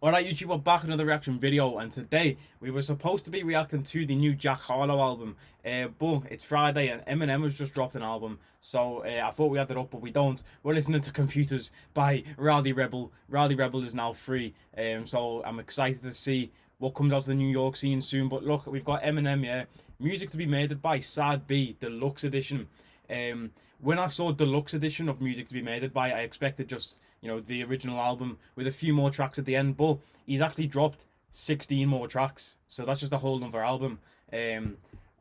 Alright YouTube, we're back with another reaction video, and today we were supposed to be reacting to the new Jack Harlow album, but it's Friday and Eminem has just dropped an album, so I thought we had it up, but we don't. We're listening to Computers by Rowdy Rebel. Rowdy Rebel is now free, so I'm excited to see what comes out of the New York scene soon. But look, we've got Eminem, yeah, Music to be Made by Side B, Deluxe Edition. When I saw Deluxe Edition of Music to be Made by, I expected just, you know, the original album with a few more tracks at the end, but he's actually dropped 16 more tracks, so that's just a whole other album.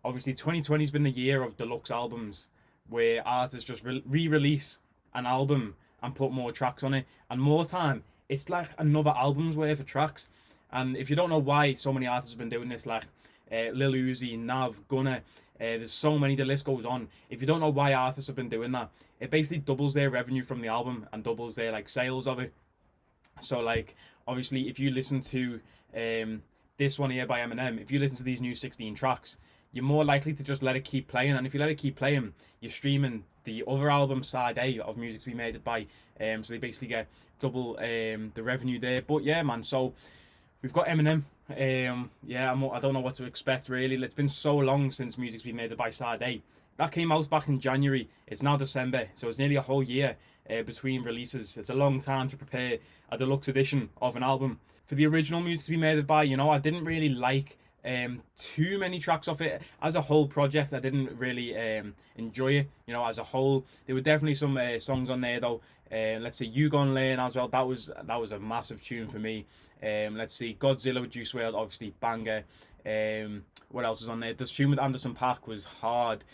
Obviously 2020's been the year of deluxe albums, where artists just re-release an album and put more tracks on it, and more time, it's like another album's worth of tracks. And if you don't know why so many artists have been doing this, like Lil Uzi, Nav, Gunna, there's so many, the list goes on. If you don't know why artists have been doing that, it basically doubles their revenue from the album and doubles their like sales of it. So like, obviously, if you listen to this one here by Eminem, if you listen to these new 16 tracks, you're more likely to just let it keep playing. And if you let it keep playing, you're streaming the other album, Side A, of Music to be Made by. So they basically get double the revenue there. But yeah, man, so we've got Eminem. Yeah, I don't know what to expect really. It's been so long since Music's been Made by Side A. That came out back in January. It's now December, so it's nearly a whole year between releases. It's a long time to prepare a deluxe edition of an album. For the original Music to be Made by, you know, I didn't really like too many tracks off it. As a whole project, I didn't really enjoy it, you know, as a whole. There were definitely some songs on there though. Let's see, You Gon' Learn as well. That was a massive tune for me. Let's see, Godzilla with Juice WRLD, obviously banger. What else was on there? This tune with Anderson .Paak was hard.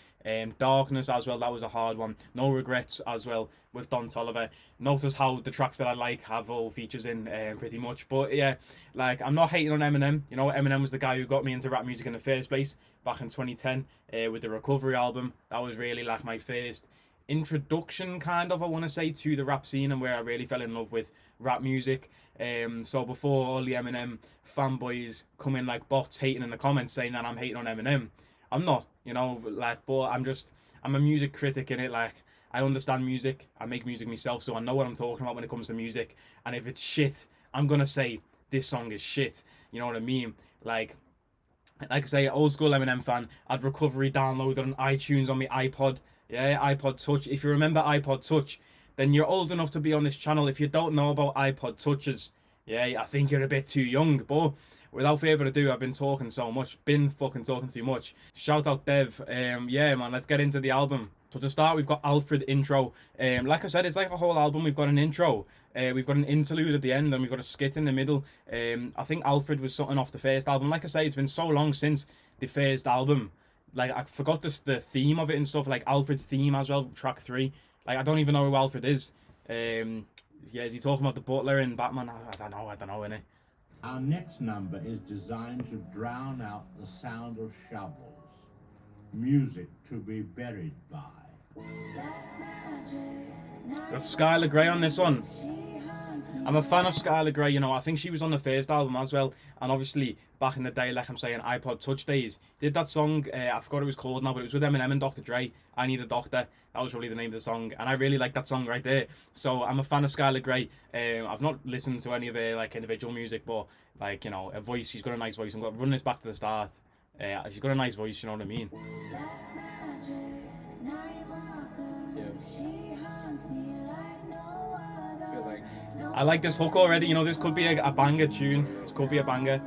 Darkness as well, that was a hard one. No Regrets as well with Don Toliver. Notice how the tracks that I like have all features in pretty much. But yeah, like, I'm not hating on Eminem. You know, Eminem was the guy who got me into rap music in the first place back in 2010 with the Recovery album. That was really like my first introduction, kind of, I want to say, to the rap scene, and where I really fell in love with rap music. So before all the Eminem fanboys come in like bots hating in the comments saying that I'm hating on Eminem, I'm not, you know, like, but I'm a music critic in it. Like, I understand music, I make music myself, so I know what I'm talking about when it comes to music. And if it's shit, I'm gonna say this song is shit, you know what I mean? Like I say, old school Eminem fan, I'd Recovery downloaded on iTunes on my iPod. Yeah, iPod Touch. If you remember iPod Touch, then you're old enough to be on this channel. If you don't know about iPod Touches, yeah, I think you're a bit too young. But without further ado, I've been talking so much, been fucking talking too much. Shout out Dev. Yeah, man, let's get into the album. So to start, we've got Alfred intro. Like I said, it's like a whole album. We've got an intro, we've got an interlude at the end, and we've got a skit in the middle. I think Alfred was something off the first album. Like I say, it's been so long since the first album. Like, I forgot the theme of it and stuff, like Alfred's theme as well, track 3. Like, I don't even know who Alfred is. Yeah, is he talking about the butler in Batman? I don't know, innit? Our next number is designed to drown out the sound of shovels. Music to be buried by. Got Skylar Grey on this one. I'm a fan of Skylar Grey, you know. I think she was on the first album as well, and obviously back in the day, like I'm saying, iPod Touch days, did that song, I forgot what it was called now, but it was with Eminem and Dr. Dre, I Need a Doctor. That was probably the name of the song, and I really like that song right there. So I'm a fan of Skylar Grey. I've not listened to any of her like individual music, but like, you know, her voice, she's got a nice voice. I'm going to run this back to the start. She's got a nice voice, you know what I mean? I like this hook already, you know, this could be a banger tune. This could be a banger.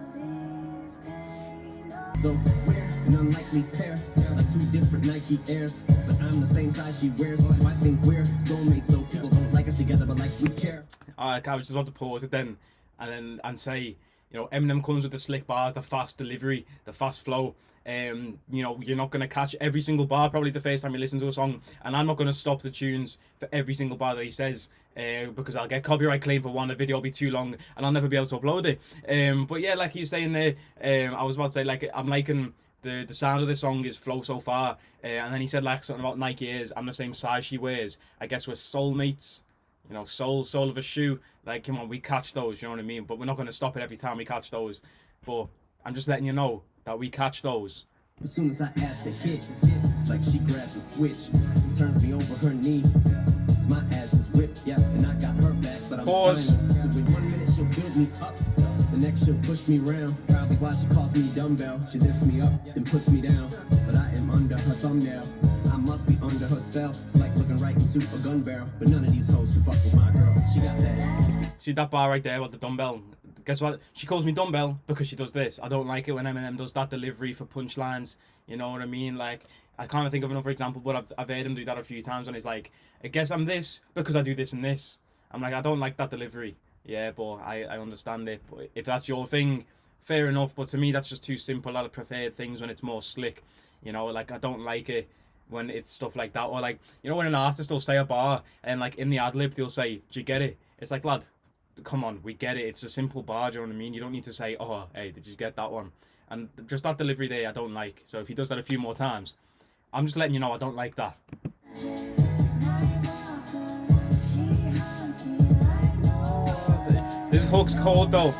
Though we're an unlikely pair, like two different Nike Airs, but I'm the same size she wears, so I think we're soulmates, though people don't like us together, but like we care. I was just about to pause it then, and say, you know, Eminem comes with the slick bars, the fast delivery, the fast flow. You know, you're not going to catch every single bar probably the first time you listen to a song, and I'm not going to stop the tunes for every single bar that he says, because I'll get copyright claim for one, the video will be too long and I'll never be able to upload it. But yeah, like you were saying there, I was about to say, like, I'm liking the sound of the song is Flow So Far, and then he said like something about Nike Airs, I'm the same size she wears, I guess we're soulmates. You know, soul of a shoe. Like, come on, we catch those, you know what I mean? But we're not going to stop it every time we catch those. But I'm just letting you know that we catch those. As soon as I ask to hit, it's like she grabs a switch, turns me over her knee. My ass is whipped, yeah, and I got her back, but I'm pause. So in 1 minute she'll build me up. The next she'll push me round. Probably why she calls me dumbbell. She lifts me up, then puts me down. But I am under her thumbnail. I must be under her spell. It's like looking right into a gun barrel. But none of these hoes can fuck with my girl. She got that. See that bar right there with the dumbbell? Guess what? She calls me dumbbell because she does this. I don't like it when Eminem does that delivery for punchlines. You know what I mean? Like, I can't think of another example, but I've heard him do that a few times when he's like, I guess I'm this because I do this and this. I'm like, I don't like that delivery. Yeah, but I understand it. But if that's your thing, fair enough. But to me, that's just too simple. I prefer things when it's more slick. You know, like, I don't like it when it's stuff like that. Or like, you know, when an artist will say a bar and like in the ad-lib they'll say, do you get it? It's like, lad, come on, we get it. It's a simple bar, do you know what I mean? You don't need to say, oh, hey, did you get that one? And just that delivery there, I don't like. So if he does that a few more times, I'm just letting you know I don't like that. This hook's cold though.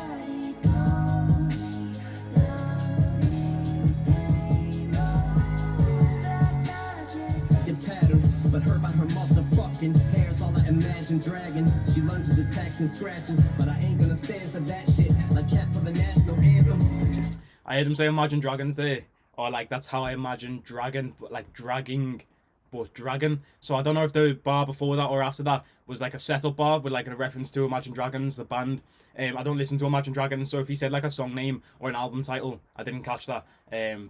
But her by her motherfucking hair's all I imagine dragging. She lunges, attacks, and scratches. But I ain't gonna stand for that shit. Like Cat for the national anthem. I heard him say Imagine Dragons there. Or like, that's how I imagine dragon, like dragging, but dragon. So I don't know if the bar before that or after that was like a setup bar with like a reference to Imagine Dragons, the band. I don't listen to Imagine Dragons, so if he said like a song name or an album title, I didn't catch that.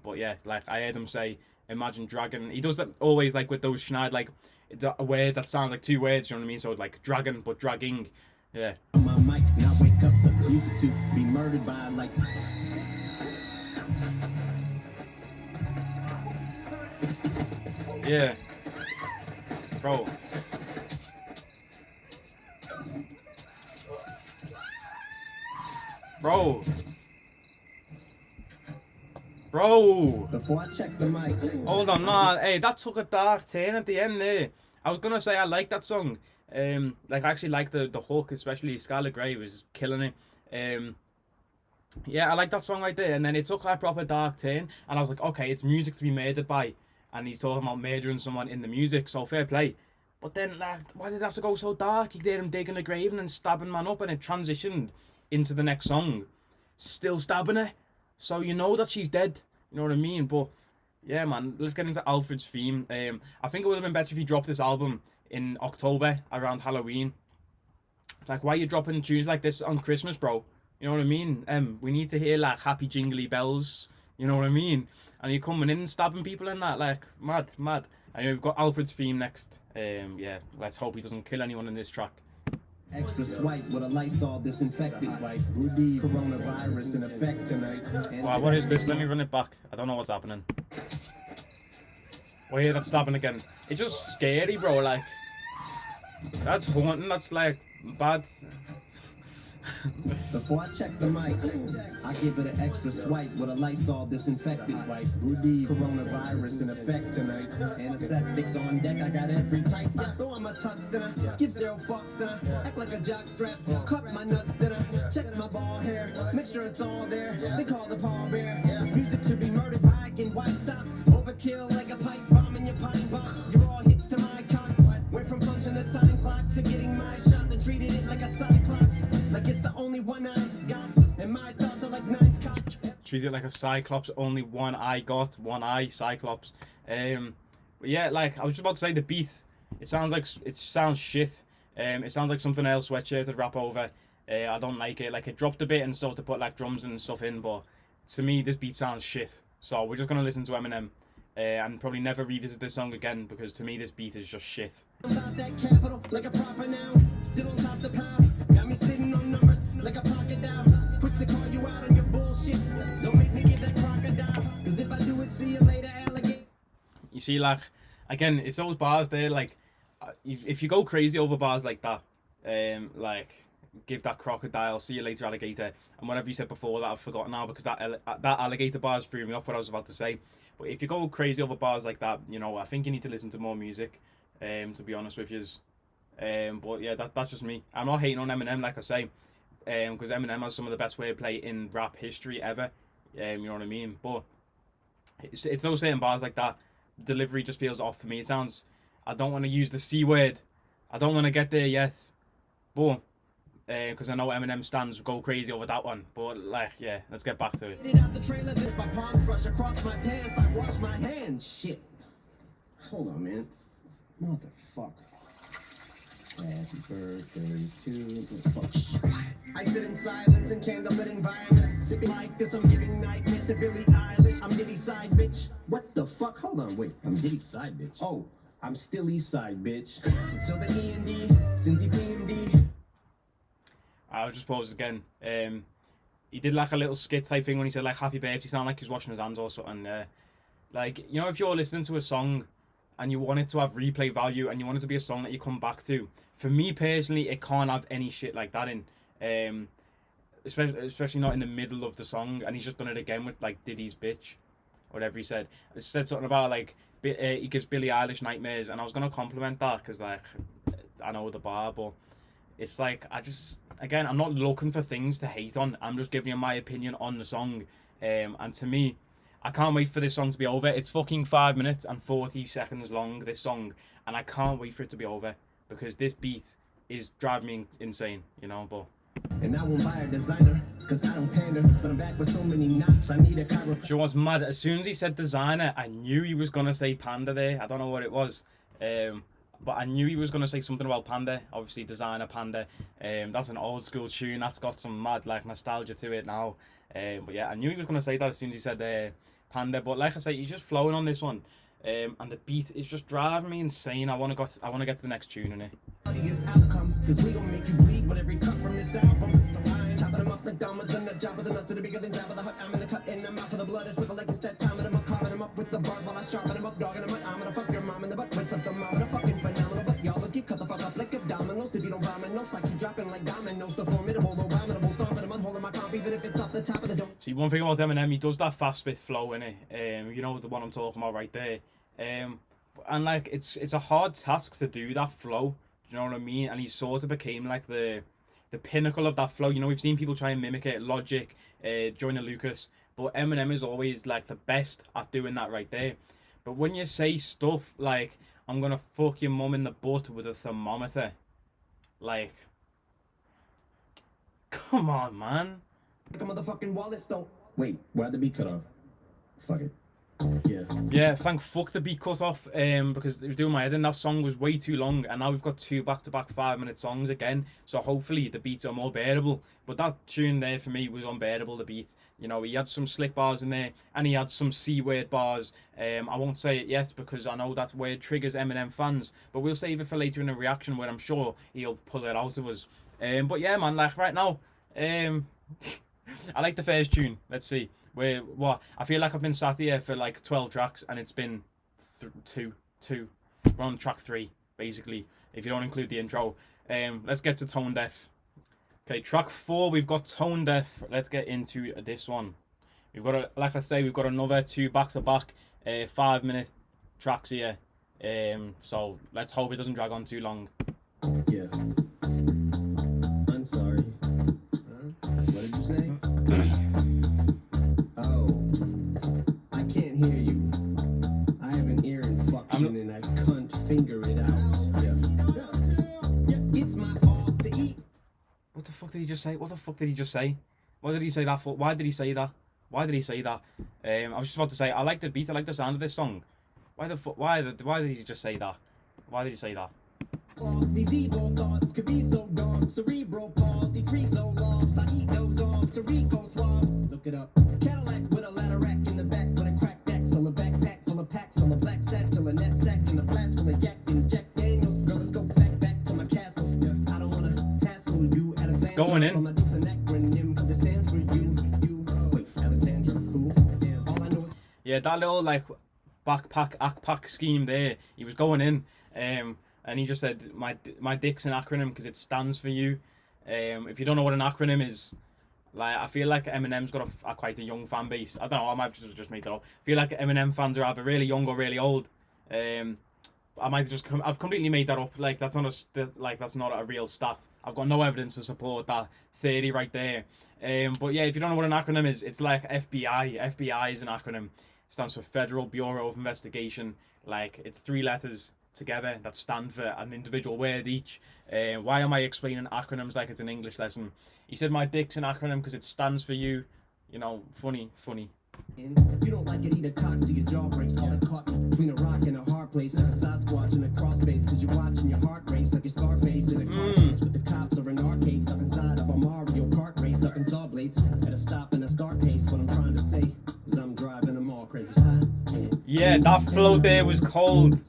But yeah, like I heard him say Imagine Dragon. He does that always like with those schneid, like a word that sounds like two words, you know what I mean? So like dragon, but dragging. Yeah. On my mic, now wake up to music to be murdered by like. Yeah. Bro. Bro. Before I check the mic. Hold on, nah. Hey, that took a dark turn at the end there. I was gonna say I like that song. Like I actually like the hook, especially Skylar Grey was killing it. Yeah, I like that song right there. And then it took a proper dark turn, and I was like, okay, it's music to be murdered by. And he's talking about murdering someone in the music, so fair play. But then, like, why did it have to go so dark? He did him digging a grave and then stabbing man up, and it transitioned into the next song. Still stabbing her. So you know that she's dead. You know what I mean? But, yeah, man, let's get into Alfred's theme. I think it would have been better if he dropped this album in October, around Halloween. Like, why are you dropping tunes like this on Christmas, bro? You know what I mean? We need to hear, like, happy jingly bells. You know what I mean? And you're coming in and stabbing people in that, like, mad. And we've got Alfred's theme next. Yeah, let's hope he doesn't kill anyone in this track. Extra swipe with a Lysol disinfectant wipe. Rudy coronavirus in effect tonight. Wow, what is this? Let me run it back. I don't know what's happening. Oh yeah, that's stabbing again. It's just scary, bro. Like, that's haunting. That's like bad. Before I check the mic, I give it an extra swipe with a Lysol disinfectant wipe. Rudy coronavirus in effect tonight. Antiseptics on deck, I got every type. I throw on my tux, then I give 0 fucks, then I act like a jock strap. Cut my nuts, then I check my ball hair. Make sure it's all there. They call the pallbearer. It's music to be murdered by. Again, why stop? Overkill like a pipe bomb in your pine box. You're all hits to my cock. Went from punching the time clock to getting my shot and treated it like a cyclops. Like it's the only one I got, and my thoughts are like nines cock. Treat it like a cyclops, only one eye got, one eye, cyclops. But yeah, like I was just about to say, the beat, it sounds shit. It sounds like something else Sweatshirt to rap over. I don't like it. Like it dropped a bit and stuff to put like drums and stuff in, but to me this beat sounds shit. So we're just gonna listen to Eminem. And probably never revisit this song again because to me this beat is just shit. About that capital, like a proper noun. Still on top of the pound. Got me sitting on numbers like a pocket dial. Quick to call you out on your bullshit. Don't make me give that crocodile. Cause if I do it, see you later, alligator. You see, like, again, it's those bars there, like, if you go crazy over bars like that, like, give that crocodile, see you later, alligator, and whatever you said before that I've forgotten now because that alligator bars threw me off what I was about to say. But if you go crazy over bars like that, you know, I think you need to listen to more music, to be honest with you. But yeah, that's just me. I'm not hating on Eminem, like I say, because Eminem has some of the best wordplay in rap history ever. You know what I mean? But it's those certain bars like that. Delivery just feels off for me. It sounds, I don't want to use the C word. I don't want to get there yet. But because I know Eminem stands go crazy over that one. But like, yeah, let's get back to it. Out the trailer, if my palms brush across my pants, I wash my hands. Shit. Hold on, man. Motherfucker. Happy birthday to the fuck. I sit in silence in candlelit environments, sipping like this. I'm giving nightmares to Billie Eilish. I'm Diddy side bitch. What the fuck? Hold on, wait. I'm Diddy side bitch. Oh, I'm still East Side bitch. So till the E&D, Cincy PMD. I'll just pause it again. He did like a little skit type thing when he said like happy birthday, sound like he was washing his hands or something. Like, you know, if you're listening to a song and you want it to have replay value and you want it to be a song that you come back to, for me personally, it can't have any shit like that in. Especially not in the middle of the song. And he's just done it again with like Diddy's bitch, whatever he said. He said something about like he gives Billie Eilish nightmares, and I was gonna compliment that because like I know the bar, but it's like again, I'm not looking for things to hate on. I'm just giving you my opinion on the song. And to me, I can't wait for this song to be over. It's fucking 5 minutes and 40 seconds long, this song, and I can't wait for it to be over because this beat is driving me insane, you know. But and I won't buy a designer, cause I don't pander, but I'm back with so many knots, I need a chiropractor. Sure was mad. As soon as he said designer, I knew he was gonna say panda there. I don't know what it was. But I knew he was gonna say something about panda. Obviously designer panda. That's an old school tune. That's got some mad like nostalgia to it now. But yeah, I knew he was gonna say that as soon as he said panda. But like I say, he's just flowing on this one. And the beat is just driving me insane. I wanna get to the next tune in it. Outcome, cause we gon' make you bleed with every cut from this album. So I'm chopping them up like Dahmer, and the job of the nuts to the bigger than Jabba the Hutt. I'm in the cut and I'm out for the blood. It's looking like it's that time of them up, carving them up with the barb while I sharpen them up, dogging them up. I'm gonna fuck your mom in the butt with something mom, the fucking phenomenal. But y'all look, you cut the fuck up like a dominoes. If you don't vomit, no psyche dropping like dominoes. The formidable, abominable, stomping them, holding my comp, even if it's off the top of the dome. See, one thing about Eminem, he does that fast spit flow in it. You know the one I'm talking about right there. And like it's a hard task to do that flow. You know what I mean? And he sort of became like the pinnacle of that flow. You know, we've seen people try and mimic it, Logic, Joyner Lucas, but Eminem is always like the best at doing that right there. But when you say stuff like "I'm gonna fuck your mum in the butt with a thermometer," like, come on, man. Like a motherfucking wallet though. Wait, why'd the beat cut off? Fuck it. Yeah, thank fuck the beat cut off because it was doing my head in. That song was way too long, and now we've got 2 back-to-back 5-minute songs again, so hopefully the beats are more bearable. But that tune there for me was unbearable, the beat. You know, he had some slick bars in there, and he had some C-word bars. I won't say it yet because I know that word triggers Eminem fans, but we'll save it for later in the reaction where I'm sure he'll pull it out of us. But yeah, man, like right now, I like the first tune. Let's see. I feel like I've been sat here for like 12 tracks and it's been two. We're on track 3 basically, if you don't include the intro. Let's get to Tone Deaf. Okay, track 4, we've got Tone Deaf. Let's get into this one. We've got like I say, we've got another 2 back-to-back 5-minute tracks here. So let's hope it doesn't drag on too long. Yeah. I'm sorry. What did you say? Hear you. I have an ear infection and I can't figure it out. Yeah. It's my all to eat. What the fuck did he just say? What did he say that for? Why did he say that? I was just about to say I like the beat, I like the sound of this song. Why did he just say that? Why did he say that? These evil thoughts could be so dark. Cerebral palsy, so lost. I eat those off to Rico Suave. Look it up. Cadillac with a ladder rack in the back with a cracked axle, a backpack full of packs on a black satchel, a knapsack and a flask full of yak and Jack Daniels. Girl, let's go back to my castle. I don't wanna hassle you, Alexandra. It's going in. My dick's an acronym because it stands for you. Wait, Alexandra, who? All I know is. Yeah, that little like backpack scheme there. He was going in. And he just said, my dick's an acronym because it stands for you. If you don't know what an acronym is, like I feel like Eminem's got quite a young fan base. I don't know, I might have just made that up. I feel like Eminem fans are either really young or really old. I've completely made that up. Like that's not a real stat. I've got no evidence to support that theory right there. But yeah, if you don't know what an acronym is, it's like FBI. FBI is an acronym. It stands for Federal Bureau of Investigation. Like it's 3 letters. together that stand for an individual word each. Why am I explaining acronyms like it's an English lesson? He said my dick's an acronym because it stands for you. You know, funny. You don't like it, eat a cock till your jaw breaks. All that caught between a rock and a hard place, like a Sasquatch and a cross base. Cause you're watching your heart race like your Scarface in a car chase with the cops or an arcade, stuck inside of a Mario Kart race, stuck in saw blades at a stop and a start pace. What I'm trying to say is I'm driving them all crazy. Yeah, that flow there was cold.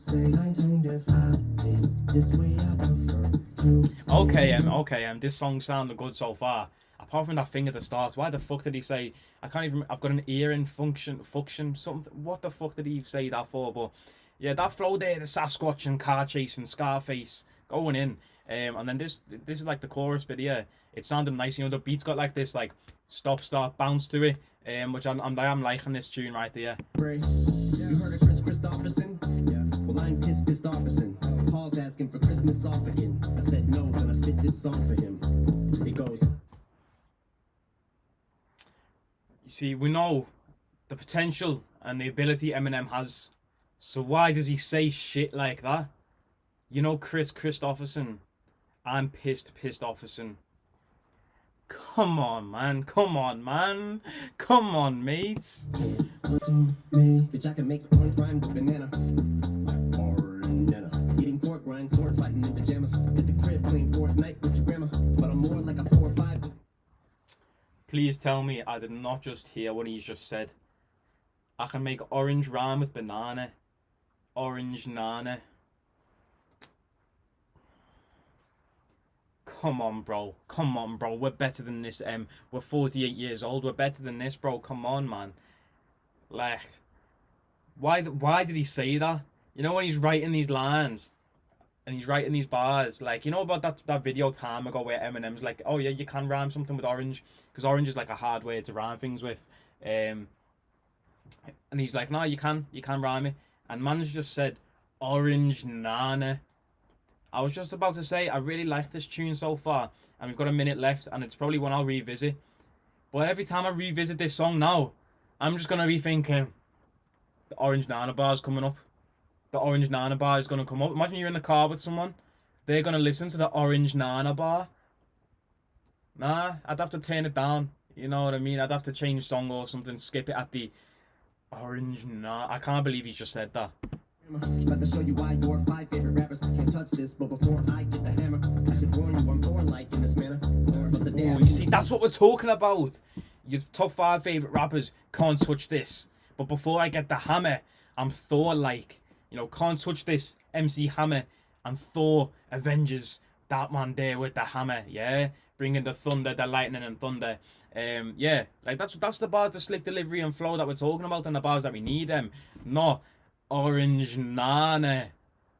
Okay, this song sounded good so far. Apart from that thing at the start, why the fuck did he say, I can't even, I've got an ear in function, something, what the fuck did he say that for? But yeah, that flow there, the Sasquatch and car chase and Scarface going in. And then this is like the chorus bit here. It sounded nice, you know, the beat's got like this, like, stop, start, bounce to it. Which I'm liking this tune right here. You heard of Chris Christopherson? Yeah. Well, I'm pissed Offerson. Paul's asking for Christmas off again. I said no, then I spit this song for him. It goes. You see, we know the potential and the ability Eminem has. So why does he say shit like that? You know, Chris Christopherson. I'm pissed Offerson. Come on, man. Come on, mates. Bitch, I can make orange rhyme with banana. Eating pork rind, sword fighting in pajamas. At the crib playing Fortnite with your grandma. But I'm more like a 4 or 5. Please tell me I did not just hear what he's just said. I can make orange rhyme with banana. Orange nana. Come on, bro. We're better than this, We're 48 years old. We're better than this, bro. Come on, man. Like, why did he say that? You know, when he's writing these lines and he's writing these bars, like, you know about that video time ago where Eminem's like, oh yeah, you can rhyme something with orange, because orange is like a hard word to rhyme things with. And he's like, no, you can rhyme it. And man's just said, orange nana. I was just about to say, I really like this tune so far, and we've got a minute left, and it's probably one I'll revisit. But every time I revisit this song now, I'm just going to be thinking, the Orange Nana bar is coming up. The Orange Nana bar is going to come up. Imagine you're in the car with someone. They're going to listen to the Orange Nana bar. Nah, I'd have to turn it down. You know what I mean? I'd have to change song or something, skip it at the Orange Nana. I can't believe he just said that. About to show you why your 5 favorite rappers can't touch this, but before I get the hammer, I should warn you I'm Thor-like in this manner. Oh, you see, that's what we're talking about. Your top 5 favorite rappers can't touch this, but before I get the hammer, I'm Thor-like. You know, can't touch this, MC Hammer, and Thor, Avengers, that man there with the hammer, yeah, bringing the thunder, the lightning and thunder. Yeah, like that's the bars, the slick delivery and flow that we're talking about, and the bars that we need them. No. Orange nana.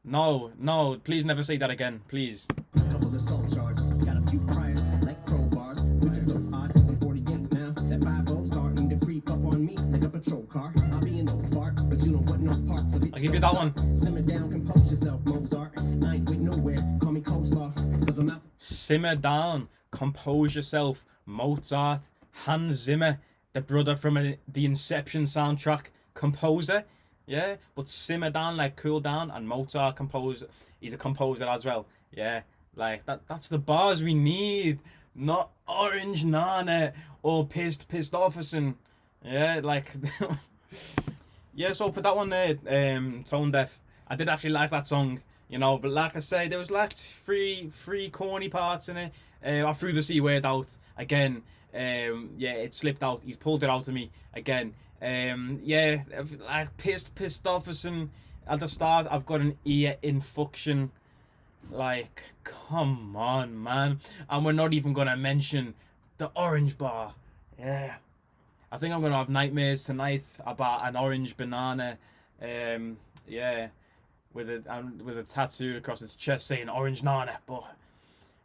No, please never say that again, please. A couple of assault charges, got a few priors, like crowbars, which is so odd, cause I'm 48 now. That 5-0 starting to creep up on me like a patrol car. I'll be an old fart, but you don't want no parts of it. I'll give you that one. Simmer down, compose yourself, Mozart. I ain't with nowhere, call me coleslaw, cause I'm out. Simmer down, compose yourself, Mozart. Hans Zimmer, the brother from the Inception soundtrack, composer. Yeah, but simmer down, like cool down, and Mozart he's a composer as well. Yeah, like that's the bars we need, not Orange Nana or pissed Offerson. Yeah, like yeah, so for that one there, Tone Deaf, I did actually like that song, you know, but like I say, there was like three corny parts in it. I threw the C word out again. Yeah, it slipped out. He's pulled it out of me again. Yeah, like pissed Offerson at the start. I've got an ear infection. Like, come on, man. And we're not even gonna mention the orange bar. Yeah, I think I'm gonna have nightmares tonight about an orange banana. Yeah, with a tattoo across its chest saying Orange Nana. But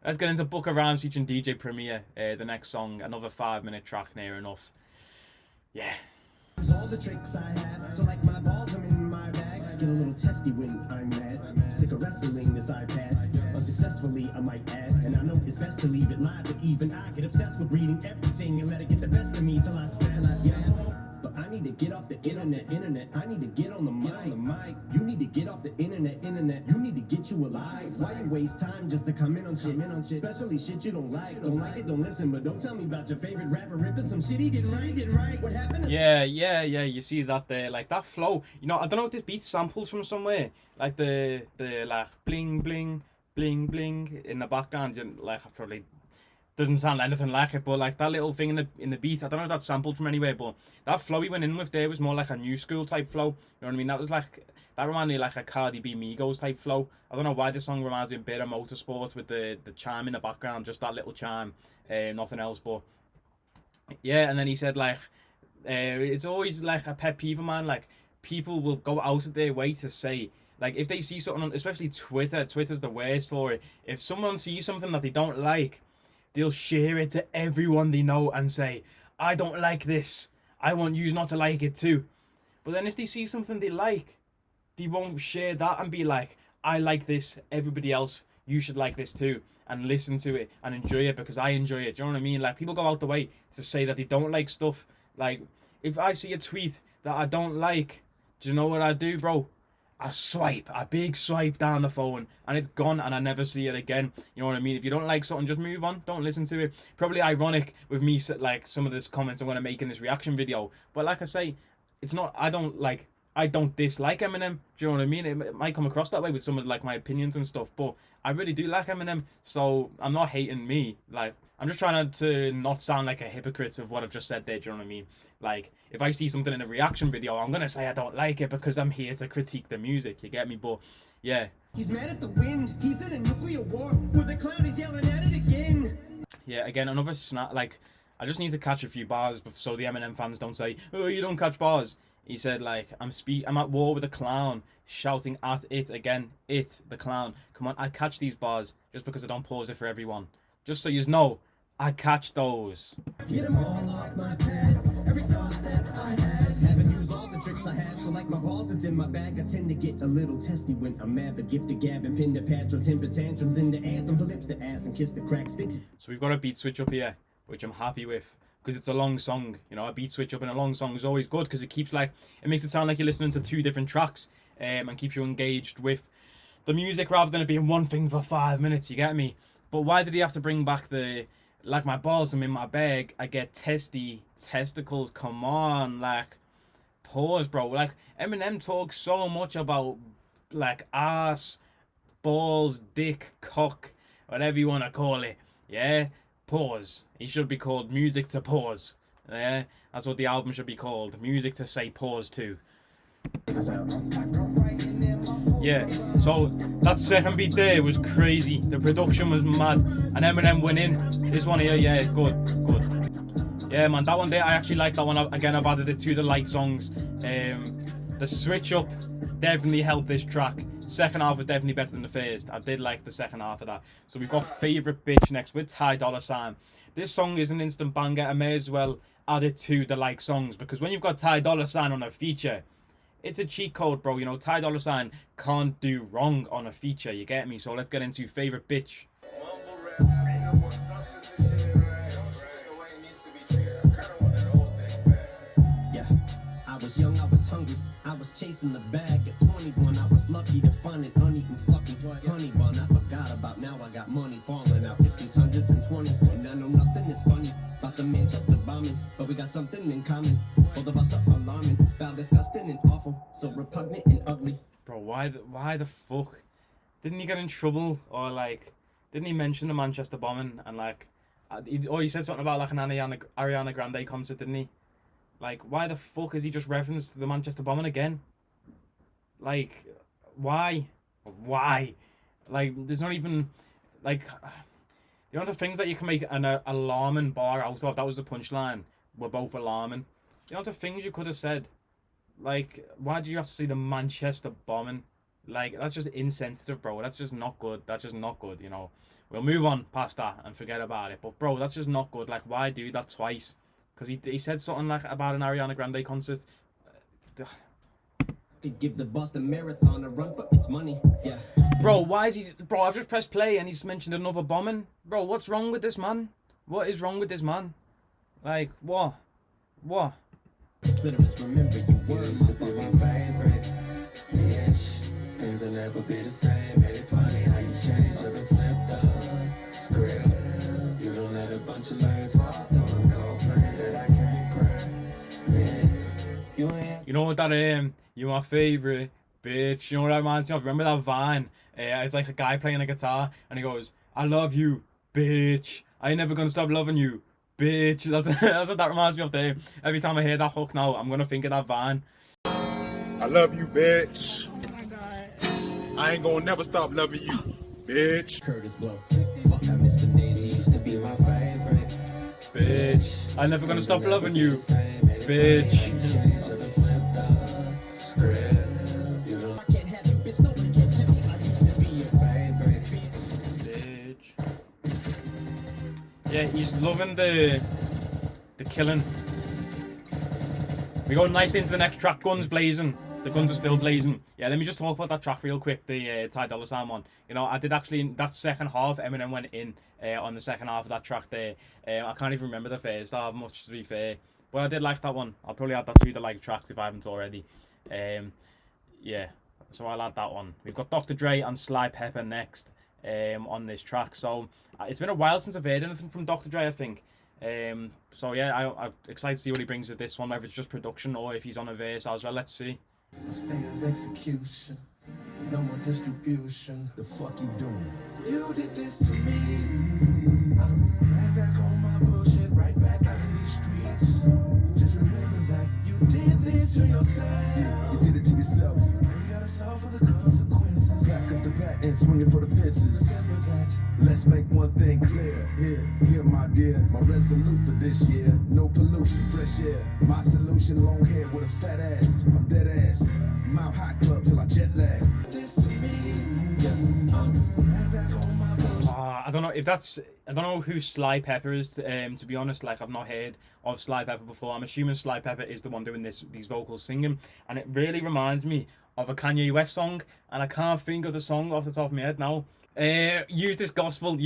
let's get into Book of Rhymes featuring DJ Premier. The next song, another 5-minute track, near enough. Yeah. All the tricks I have, so like my balls, I'm in my bag. Get a little testy when I'm mad. Sick of wrestling this iPad. Unsuccessfully, I might add. And I know it's best to leave it live, but even I get obsessed with reading everything and let it get the best of me till I snap. But I need to get off the internet. I need to get on the mic. You need to get off the internet. You waste time just to comment on shit. Especially shit you don't like. Don't like it, don't listen. But don't tell me about your favorite rapper ripping some shit he didn't write. What happened? Yeah. You see that there, like that flow. You know, I don't know if this beat samples from somewhere. Like the like bling bling bling bling in the background. Like probably doesn't sound anything like it, but like that little thing in the beat, I don't know if that's sampled from anywhere, but that flow he went in with there was more like a new school type flow. You know what I mean? That reminded me of like a Cardi B Migos type flow. I don't know why this song reminds me a bit of Motorsport with the chime in the background, just that little chime, nothing else. But yeah, and then he said like, it's always like a pet peeve of mine. Like people will go out of their way to say, like if they see something on, especially Twitter's the worst for it. If someone sees something that they don't like, they'll share it to everyone they know and say, I don't like this. I want you not to like it too. But then if they see something they like, they won't share that and be like, I like this, everybody else, you should like this too. And listen to it and enjoy it because I enjoy it. Do you know what I mean? Like people go out the way to say that they don't like stuff. Like if I see a tweet that I don't like, do you know what I do, bro? A big swipe down the phone and it's gone and I never see it again. You know what I mean? If you don't like something, just move on. Don't listen to it. Probably ironic with me, like some of this comments I'm going to make in this reaction video. But like I say, it's not, I don't dislike Eminem. Do you know what I mean? It might come across that way with some of like my opinions and stuff, but I really do like Eminem. So I'm not hating me. Like I'm just trying to not sound like a hypocrite of what I've just said there. Do you know what I mean? Like if I see something in a reaction video, I'm gonna say I don't like it because I'm here to critique the music. You get me? But yeah. He's mad at the wind. He's in a nuclear war with the clown. He's yelling at it again. Yeah, again another snap. Like I just need to catch a few bars so the Eminem fans don't say, "Oh, you don't catch bars." He said like, I'm at war with a clown, shouting at it again. It, the clown. Come on, I catch these bars just because I don't pause it for everyone. Just so you know, I catch those. Get them all off my pad. Every thought that I had. Haven't used all the tricks I have. So like my balls is in my bag. I tend to get a little testy when I'm mad. But gift to gab and pin to pads or temper tantrums into anthems. Lips to ass and kiss the crack spit. So we've got a beat switch up here, which I'm happy with. Because it's a long song, you know, a beat switch up in a long song is always good because it keeps like, it makes it sound like you're listening to two different tracks and keeps you engaged with the music rather than it being one thing for 5 minutes, you get me? But why did he have to bring back the, like my balls, I'm in my bag, I get testicles, come on, like, pause, bro. Like, Eminem talks so much about, like, ass, balls, dick, cock, whatever you want to call it, yeah? Pause. He should be called Music to Pause. Yeah, that's what the album should be called. Music to say pause to. Yeah, so that second beat there was crazy. The production was mad. And Eminem went in. This one here, yeah, good. Yeah, man, that one there, I actually like that one. Again, I've added it to the light songs. The switch up definitely helped this track. Second half was definitely better than the first. I did like the second half of that. So we've got Favorite Bitch next with Dolla. This song is an instant banger. I may as well add it to the like songs because when you've got Dolla on a feature, it's a cheat code, bro. You know, Dolla can't do wrong on a feature. You get me? So let's get into Favorite Bitch. Yeah, I was young, I was hungry. I was chasing the bag at 21. I was lucky to find an uneaten fucking honey bun. I forgot about now. I got money falling out 50s, 100s, and 20s. And I know nothing is funny about the Manchester bombing, but we got something in common. Both of us are alarming, foul, disgusting, and awful, so repugnant and ugly. Bro, why the fuck? Didn't he get in trouble or like? Didn't he mention the Manchester bombing and like? He said something about like an Ariana Grande concert, didn't he? Like, why the fuck is he just referenced the Manchester bombing again? Like, why? Why? Like, there's not even, like, the amount of things that you can make an alarming bar out of, that was the punchline, were both alarming. The amount of things you could have said, like, why do you have to say the Manchester bombing? Like, that's just insensitive, bro. That's just not good. That's just not good, you know. We'll move on past that and forget about it. But, bro, that's just not good. Like, why do that twice? Because he said something like about an Ariana Grande concert. Could give the Boston Marathon a run for its money. Yeah. Bro, why is he? Bro, I've just pressed play and he's mentioned another bombing. Bro, what's wrong with this man? What is wrong with this man? Like, what? What? Clitoris, remember you were used to be my favorite. Bitch, things will never be the same. Made it funny how you changed your the flipped up script. You don't let a bunch of lanes fall, don't go pray that I can't pray. Man, You know what that you my favorite bitch. You know what that reminds me of? Remember that Vine? It's like a guy playing a guitar and he goes, "I love you, bitch. I ain't never gonna stop loving you, bitch." That's what that reminds me of there. Every time I hear that hook now, I'm gonna think of that Vine. I love you, bitch. Oh my God. I ain't gonna never stop loving you, bitch. Curtis Blow. Fuck, I miss the days. you used to be my favorite. Bitch, I'm never gonna stop loving you, bitch. Change of the flipped up script. You know, I can't have you, bitch. No one can have you. I used to be your favorite. Bitch. Yeah, he's loving the killing. We go nice into the next track, guns blazing. The guns are still blazing. Yeah, let me just talk about that track real quick, the Ty Dolla Sign one. You know, I did actually, in that second half, Eminem went in on the second half of that track there. I can't even remember the first half much, to be fair. But I did like that one. I'll probably add that to the like tracks if I haven't already. Yeah, so I'll add that one. We've got Dr. Dre and Sly Pyper next on this track. So it's been a while since I've heard anything from Dr. Dre, I think. So yeah, I'm excited to see what he brings with this one, whether it's just production or if he's on a verse as well. Let's see. State of execution, no more distribution. The fuck you doing? You did this to me. I'm right back on my bullshit, right back out of these streets. Just remember that you did this to yourself. Yeah, you did it to yourself. Now you gotta suffer the consequences. Back up the bat and swinging for the fences. Remember that. Let's make one thing clear. Here, my dear. My resolute for this year. No pollution, fresh air. My solution, long hair with a fat ass. I'm dead ass. Mount High Club till I jet lag. This to me. Yeah, Right back on my bullshit. I don't know if that's. I don't know who Sly Pyper is. To be honest, like I've not heard of Sly Pyper before. I'm assuming Sly Pyper is the one doing these vocals singing, and it really reminds me of a Kanye West song, and I can't think of the song off the top of my head now. Use this gospel.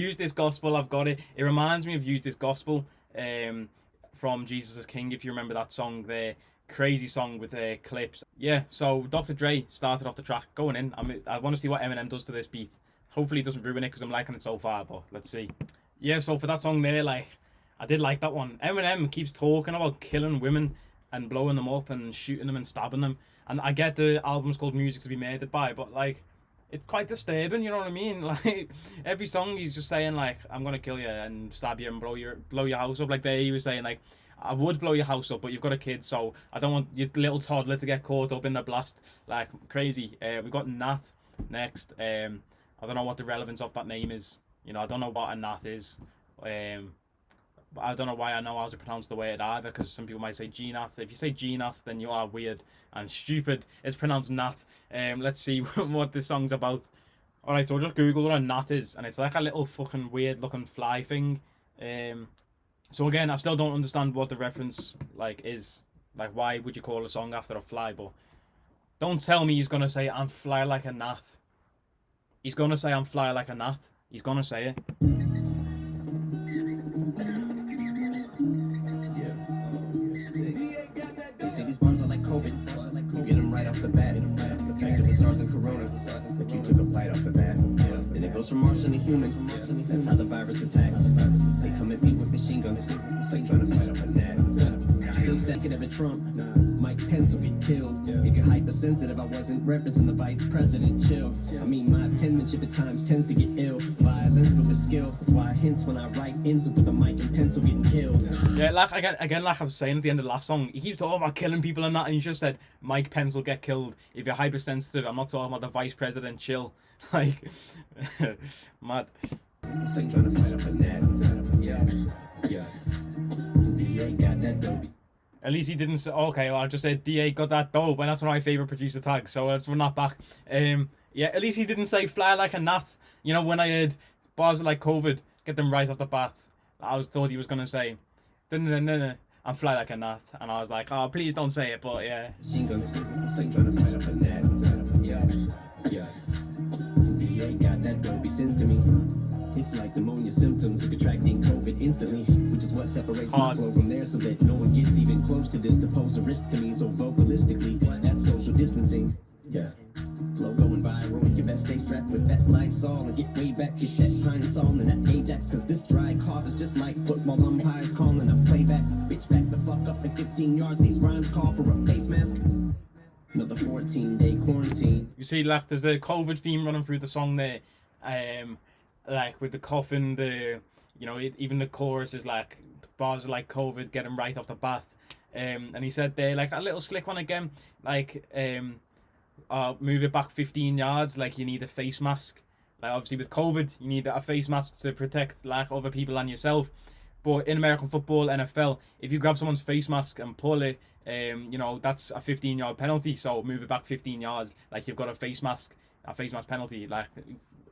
I've got it. It reminds me of Use This Gospel from Jesus is King. If you remember that song there. Crazy song with clips. Yeah, so Dr. Dre started off the track going in. I want to see what Eminem does to this beat. Hopefully he doesn't ruin it because I'm liking it so far, but let's see. Yeah, so for that song there, like, I did like that one. Eminem keeps talking about killing women and blowing them up and shooting them and stabbing them. And I get the album's called Music to be Murdered By, but like, it's quite disturbing, you know what I mean? Like, every song he's just saying like, I'm gonna kill you and stab you and blow your house up. Like there he was saying like, I would blow your house up, but you've got a kid, so I don't want your little toddler to get caught up in the blast. Like, crazy. We've got Gnat next. I don't know what the relevance of that name is. You know, I don't know what a Gnat is. I don't know why I know how to pronounce the word either, because some people might say Gnat. If you say Gnat, then you are weird and stupid. It's pronounced Nat. Let's see what this song's about. Alright, so I just googled what a Gnat is, and it's like a little fucking weird looking fly thing. So again, I still don't understand what the reference like is. Like, why would you call a song after a fly? But don't tell me he's gonna say I'm fly like a gnat. He's gonna say I'm fly like a gnat. He's gonna say it. You see, these bars are like COVID. You get them right off the bat. Infected with SARS and Corona. Like you took a bite off the bat. Then it goes from Martian to human. That's how the virus attacks. They come at me with machine guns. Like trying to fight off a gnat. Still stacking every Trump. Mike Pence will get killed. If you're hypersensitive, I wasn't referencing the vice president. Chill. I mean, my penmanship at times tends to get ill. Violence, but with skill. That's why I hints when I write ends with a mic and pencil getting killed. Yeah, like again, like I was saying at the end of the last song, he keeps talking about killing people and that, and he just said Mike Pence will get killed. If you're hypersensitive, I'm not talking about the vice president. Chill. Like, mad. Like trying to fight off a gnat. Yeah. DA got that dope. At least he didn't say, okay, well, I just said DA got that dope, and that's one of my favourite producer tags, so let's run that back. Yeah, at least he didn't say fly like a gnat. You know, when I heard bars like COVID, get them right off the bat, thought he was going to say, and fly like a gnat, and I was like, oh, please don't say it, but yeah. Machine guns, like trying to fight off a gnat. Yeah. DA got that dope, he sends to me. It's like pneumonia symptoms of contracting COVID instantly, which is what separates my flow from there, so that no one gets even close to this to pose a risk to me. So vocalistically, that's social distancing. Yeah. Flow going viral, you best stay strapped with that Lysol and get way back, get that pine sol and that Ajax, cause this dry cough is just like football umpires calling a playback. Bitch, back the fuck up at 15 yards, these rhymes call for a face mask. Another 14-day quarantine. You see, like, there's a COVID theme running through the song there. Like, with the coughing, even the chorus is like, bars are like COVID, get him right off the bat. And he said there, like, a little slick one again, like, move it back 15 yards, like, you need a face mask. Like, obviously with COVID, you need a face mask to protect, like, other people and yourself. But in American football, NFL, if you grab someone's face mask and pull it, that's a 15-yard penalty. So move it back 15 yards, like you've got a face mask penalty. Like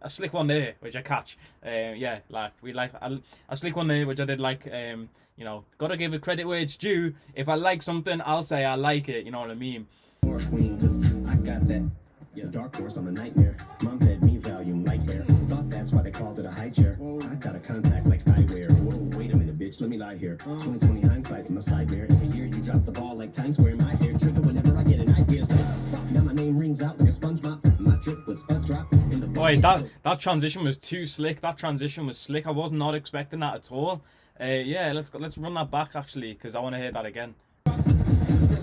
a slick one there, which I catch. We like a slick one there, which I did like. Gotta give it credit where it's due. If I like something, I'll say I like it. You know what I mean? Queen, cause I got that. Yeah, dark horse, I'm a nightmare. Mom fed me Valium like air. Thought that's why they called it a high chair. I got a contact like eyewear. Whoa, wait a minute, bitch, let me lie here. 2020 hindsight in my side mirror. Every year you drop the ball like Times Square. My hair trigger whenever I get an idea. So, now my name rings out like a sponge mop. My drip was a drop in the boy, that transition was too slick. That transition was slick. I was not expecting that at all. Let's run that back actually, because I want to hear that again.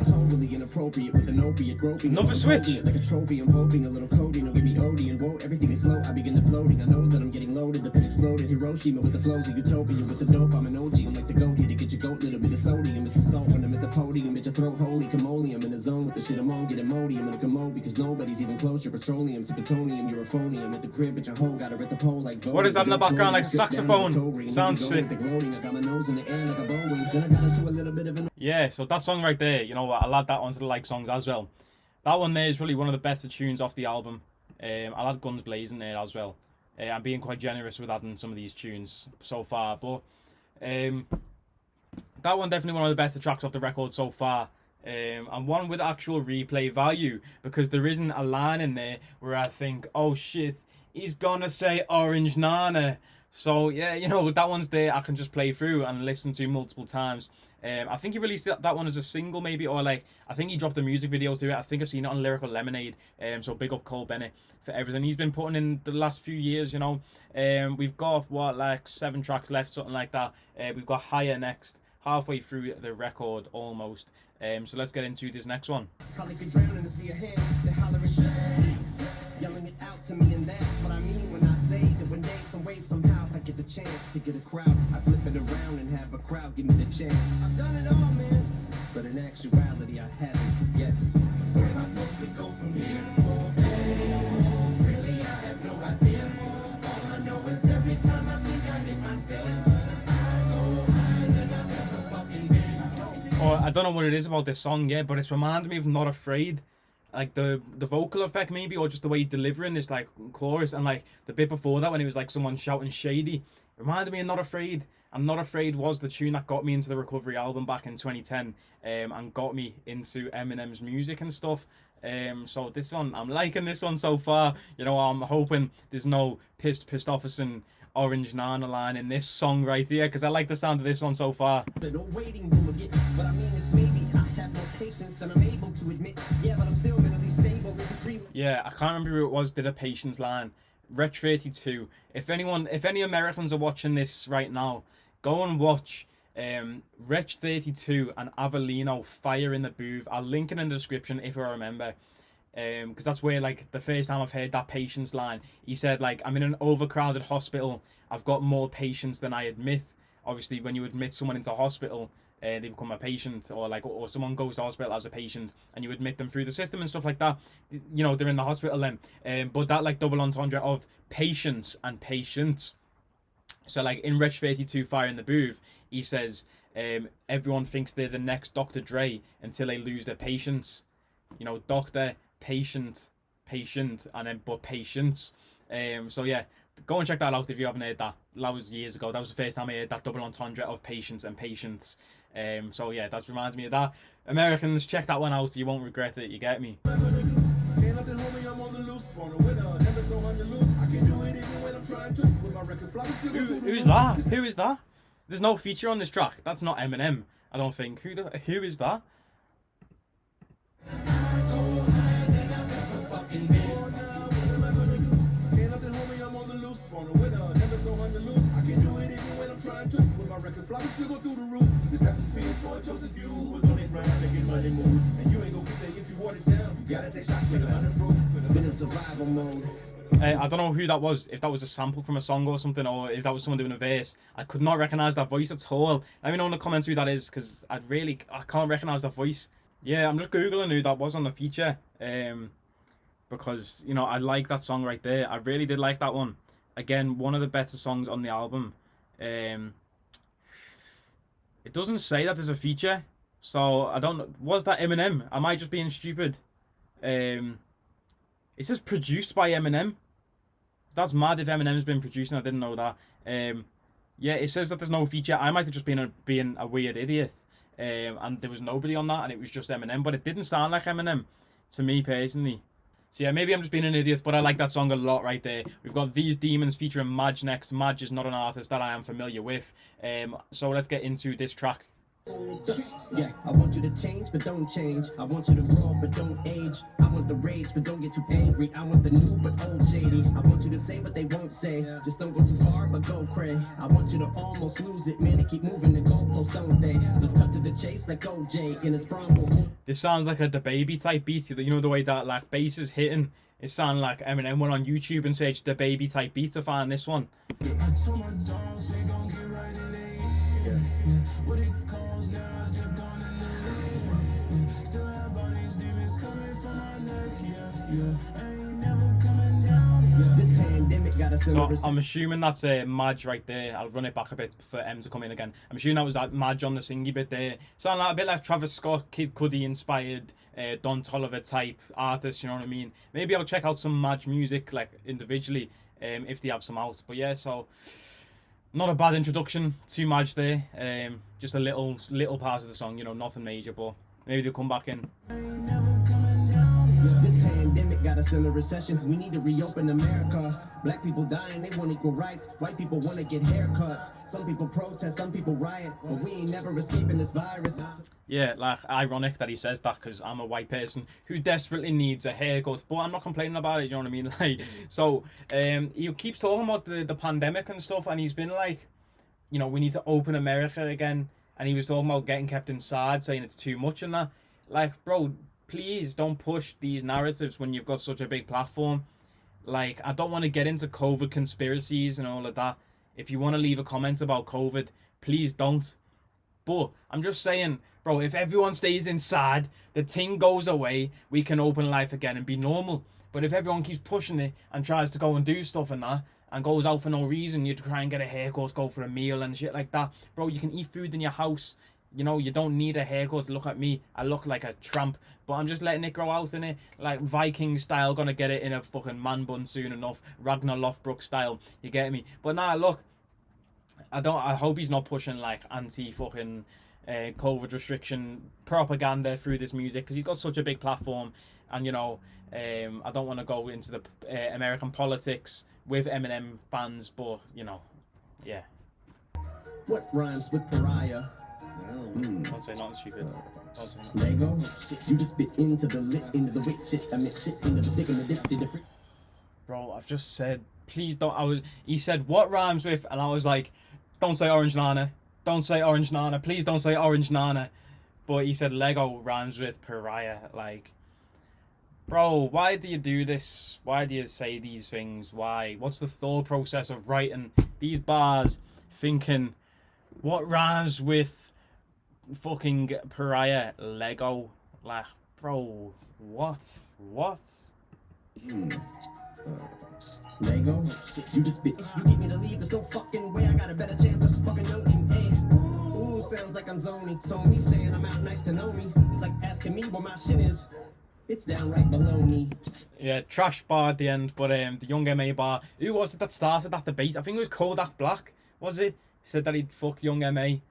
Totally inappropriate with an opiate groping. Another switch. Like a trophy, I'm hoping a little codeine will give me OD and whoa, everything is slow. I begin to floating. I know that I'm getting loaded. The pin exploded. Hiroshima with the flows of utopia. With the dope, I'm an OG. I'm like the goat here to get your goat. Little bit of sodium. It's a salt when I'm at the podium. Bitch, your throat holy camole. I'm in the zone with the shit I'm on. Get Imodium in a commode because nobody's even close. You're petroleum to plutonium. You're a phony. I'm at the crib, bitch, a hole. Got her at the pole like what is that in the background? Like a saxophone. Sounds sick. I got my nose in the air like a Boeing. Then I got into a little bit of an yeah, so that song right there, you know what, I'll add that onto the like songs as well. That one there is probably one of the better tunes off the album. I'll add Guns Blazing there as well. I'm being quite generous with adding some of these tunes so far, but that one definitely one of the better tracks off the record so far. And one with actual replay value, because there isn't a line in there where I think, oh shit, he's gonna say Orange Nana. So yeah, that one's there I can just play through and listen to multiple times. I think he released that one as a single maybe, or like I think he dropped a music video to it. I think I've seen it on Lyrical Lemonade. So big up Cole Bennett for everything he's been putting in the last few years. We've got like 7 tracks left, something like that. We've got Higher next, halfway through the record almost. So let's get into this next one. Probably could drown in a sea of hands. They're hollering shit, yelling it out to me, and that's what I mean when I say that one day, some way, somehow, if I get the chance to get a crowd, I flip it around and have a crowd give me the chance. I've done it all, man, but in actuality, I haven't yet. Where am I supposed to go from here? Oh, really, I have no idea. All I know is every time I think I hit myself, I go higher than I've ever fucking been. Or I don't know what it is about this song, yeah, but it's reminded me of Not Afraid. Like the vocal effect maybe, or just the way he's delivering this like chorus, and like the bit before that when it was like someone shouting shady, reminded me of Not Afraid. And Not Afraid was the tune that got me into the Recovery album back in 2010, and got me into Eminem's music and stuff. So this one, I'm liking this one so far. I'm hoping there's no pissed off and Orange Nana line in this song right here, because I like the sound of this one so far. No waiting room again. What I mean is maybe I have more patience than I'm able to admit. Yeah, but I'm still mentally stable. There's a dream. Yeah, I can't remember who it was did a patience line. Wretch 32. If any Americans are watching this right now, go and watch Wretch 32 and Avellino Fire in the Booth. I'll link it in the description if I remember. Because that's where like the first time I've heard that patience line, he said like, I'm in an overcrowded hospital, I've got more patients than I admit. Obviously when you admit someone into hospital, they become a patient, or someone goes to hospital as a patient and you admit them through the system and stuff like that, they're in the hospital then. But that like double entendre of patience and patience. So like in Wretch 32 Fire in the Booth, he says everyone thinks they're the next Dr. Dre until they lose their patience. Doctor, patient, and then but patience. So yeah, go and check that out if you haven't heard that. That was years ago. That was the first time I heard that double entendre of patience and patience. So yeah, that reminds me of that. Americans, check that one out. You won't regret it. You get me? Who's that? Who is that? There's no feature on this track. That's not Eminem, I don't think. Who is that? I go higher than I've ever fucking been. flowers still go through the roof. This atmosphere is for a chosen few who was on it grind making money moves. And you ain't gonna get there if you water it down. You gotta take shots with 100 proof. Been in survival mode. I don't know who that was, if that was a sample from a song or something, or if that was someone doing a verse. I could not recognise that voice at all. Let me know in the comments who that is, because I can't recognise that voice. Yeah, I'm just Googling who that was on the feature. Because, you know, I like that song right there. I really did like that one. Again, one of the better songs on the album. It doesn't say that there's a feature. So, I don't know. Was that Eminem? Am I just being stupid? It says produced by Eminem. That's mad if Eminem's been producing. I didn't know that. Yeah, it says that there's no feature. I might have just been being a weird idiot. And there was nobody on that, and it was just Eminem. But it didn't sound like Eminem to me personally. So yeah, maybe I'm just being an idiot, but I like that song a lot right there. We've got These Demons featuring Madge next. Madge is not an artist that I am familiar with. So let's get into this track. Yeah, I want you to change, but don't change. I want you to grow, but don't age. I want the rage, but don't get too angry. I want the new, but old shady. I want you to say what they won't say. Just don't go too far, but go cray. I want you to almost lose it, man. They keep moving the goalposts, don't they? Just cut to the chase like OJ in his promo. This sounds like a DaBaby type beat. You know the way that like bass is hitting. It sounds like Eminem went on YouTube and searched DaBaby type beat to find this one. I told my dogs they gon' get right in there. Yeah. What it calls now, I jumped on in the lane. Yeah. Still have all these demons coming from my neck. Yeah. I ain't never coming down. Yeah. This pandemic got us in So the I'm assuming that's Madge right there. I'll run it back a bit for M to come in again. I'm assuming that was that Madge on the singy bit there. Sound like a bit like Travis Scott, Kid Cudi inspired, Don Toliver type artist. You know what I mean? Maybe I'll check out some Madge music like individually, if they have some out. But yeah, so not a bad introduction to Madge there. Just a little part of the song. You know, nothing major, but maybe they'll come back in. This pandemic got us in a recession. We need to reopen America. Black people dying, they want equal rights. White people want to get haircuts. Some people protest, some people riot. But we ain't never escaping this virus. Yeah, like, ironic that he says that because I'm a white person who desperately needs a haircut, but I'm not complaining about it, you know what I mean? Like, so, he keeps talking about the pandemic and stuff, and he's been like, you know, we need to open America again, and he was talking about getting kept inside, saying it's too much and that. Like, bro, please don't push these narratives when you've got such a big platform. Like, I don't want to get into COVID conspiracies and all of that. If you want to leave a comment about COVID, please don't. But I'm just saying, bro, if everyone stays inside, the thing goes away, we can open life again and be normal. But if everyone keeps pushing it and tries to go and do stuff and that, and goes out for no reason, you try and get a haircut, go for a meal and shit like that. Bro, you can eat food in your house. You know, you don't need a haircut. Look at me. I look like a tramp. But I'm just letting it grow out in it. Like Viking style. Gonna get it in a fucking man bun soon enough. Ragnar Lothbrok style. You get me? But nah, look. I hope he's not pushing like anti-fucking COVID restriction propaganda through this music. Because he's got such a big platform. And, you know, I don't want to go into the American politics with Eminem fans. But, you know, yeah. What rhymes with pariah? Don't say nothing stupid. Lego, you just spit into the lit, into the wick shit. I meant shit into the stick and the dip, the free. Bro, I've just said, please don't. He said, what rhymes with? And I was like, don't say orange nana. Don't say orange nana. Please don't say orange nana. But he said Lego rhymes with pariah. Like, bro, why do you do this? Why do you say these things? Why? What's the thought process of writing these bars thinking, what rhymes with fucking pariah? Lego? Like, bro, what? Lego, you just spit. You get me to leave, there's no fucking way I got a better chance of fucking knowing. Hey, ooh, sounds like I'm zoning. So me saying I'm out nice to know me. It's like asking me where my shit is. It's downright below me. Yeah, trash bar at the end, but the Young M.A. bar. Who was it that started that debate? I think it was Kodak Black, was it? He said that he'd fuck Young M.A.